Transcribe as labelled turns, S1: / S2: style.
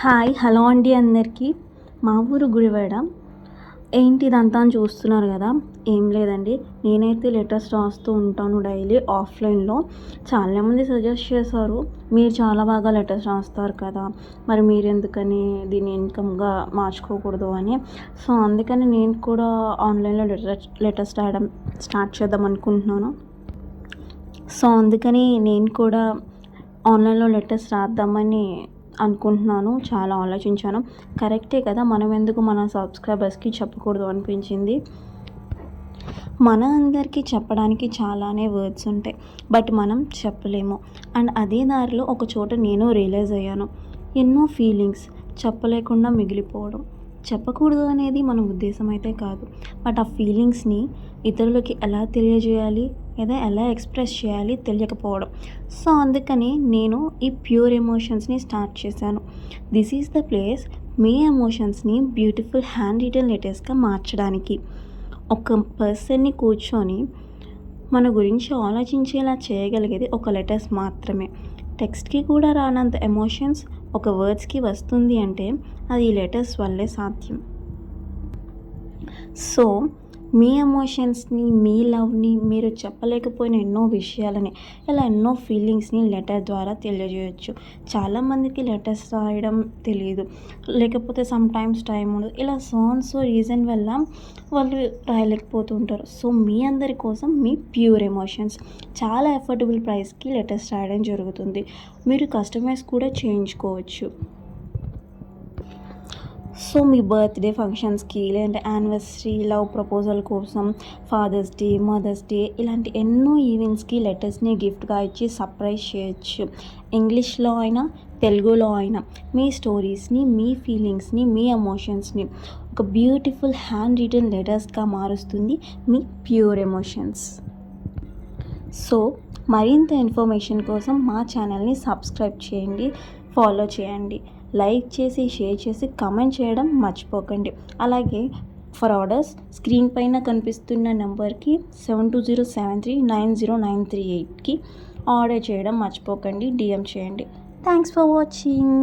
S1: Hi hello అండి అందరికీ. మా ఊరు గుడివాడ. ఏంటి ఇదంతా అని చూస్తున్నారు కదా, ఏం లేదండి. నేనైతే లెటర్స్ రాస్తూ ఉంటాను డైలీ ఆఫ్లైన్లో. చాలామంది సజెస్ట్ చేశారు, మీరు చాలా బాగా లెటర్స్ రాస్తారు కదా, మరి మీరు ఎందుకని దీన్ని ఇన్కమ్గా మార్చుకోకూడదు అని. సో అందుకని నేను కూడా ఆన్లైన్లో లెటర్స్ రాయడం స్టార్ట్ చేద్దాం అనుకుంటున్నాను. సో అందుకని నేను కూడా ఆన్లైన్లో లెటర్స్ రాద్దామని అనుకుంటున్నాను. చాలా ఆలోచించాను. కరెక్టే కదా, మనం ఎందుకు మన సబ్స్క్రైబర్స్కి చెప్పకూడదు అనిపించింది. మన అందరికీ చెప్పడానికి చాలానే వర్డ్స్ ఉంటాయి, బట్ మనం చెప్పలేము. అండ్ అదే దారిలో ఒక చోట నేను రియలైజ్ అయ్యాను, ఎన్నో ఫీలింగ్స్ చెప్పలేకుండా మిగిలిపోవడం. చెప్పకూడదు అనేది మన ఉద్దేశం అయితే కాదు, బట్ ఆ ఫీలింగ్స్ని ఇతరులకి ఎలా తెలియజేయాలి లేదా ఎలా ఎక్స్ప్రెస్ చేయాలి తెలియకపోవడం. సో అందుకని నేను ఈ ప్యూర్ ఎమోషన్స్ని స్టార్ట్ చేశాను. దిస్ ఈజ్ ద ప్లేస్ మీ ఎమోషన్స్ని బ్యూటిఫుల్ హ్యాండ్ రిటన్ లెటర్స్గా మార్చడానికి. ఒక పర్సన్ని కూర్చొని మన గురించి ఆలోచించేలా చేయగలిగేది ఒక లెటర్స్ మాత్రమే. టెక్స్ట్కి కూడా రానంత ఎమోషన్స్ ఒక వర్డ్స్కి వస్తుంది అంటే అది ఈ లెటర్స్ వల్లే సాధ్యం. సో మీ ఎమోషన్స్ని, మీ లవ్ని, మీరు చెప్పలేకపోయిన ఎన్నో విషయాలని, ఇలా ఎన్నో ఫీలింగ్స్ని లెటర్ ద్వారా తెలియజేయచ్చు. చాలామందికి లెటర్స్ రాయడం తెలియదు, లేకపోతే సమ్ టైమ్స్ టైం ఉండదు. ఇలా సో రీజన్ వల్ల వాళ్ళు రాయలేకపోతుంటారు. సో మీ అందరి కోసం మీ ప్యూర్ ఎమోషన్స్ చాలా అఫోర్డబుల్ ప్రైస్కి లెటర్స్ రాయడం జరుగుతుంది. మీరు కస్టమైజ్ కూడా చేయించుకోవచ్చు. సో మీ బర్త్డే ఫంక్షన్స్కి, లేదంటే యానివర్సరీ, లవ్ ప్రపోజల్ కోసం, ఫాదర్స్ డే, మదర్స్ డే, ఇలాంటి ఎన్నో ఈవెంట్స్కి లెటర్స్ని గిఫ్ట్గా ఇచ్చి సర్ప్రైజ్ చేయొచ్చు. ఇంగ్లీష్లో అయినా తెలుగులో అయినా మీ స్టోరీస్ని, మీ ఫీలింగ్స్ని, మీ ఎమోషన్స్ని ఒక బ్యూటిఫుల్ హ్యాండ్ రిటన్ లెటర్స్గా మారుస్తుంది మీ ప్యూర్ ఎమోషన్స్. సో మరింత ఇన్ఫర్మేషన్ కోసం మా ఛానల్ని సబ్స్క్రైబ్ చేయండి, ఫాలో చేయండి, లైక్ చేసి, షేర్ చేసి, కమెంట్ చేయడం మర్చిపోకండి. అలాగే ఫర్ ఆర్డర్స్ స్క్రీన్ పైన కనిపిస్తున్న నెంబర్కి 7207390938కి ఆర్డర్ చేయడం మర్చిపోకండి. DM చేయండి. Thanks for watching.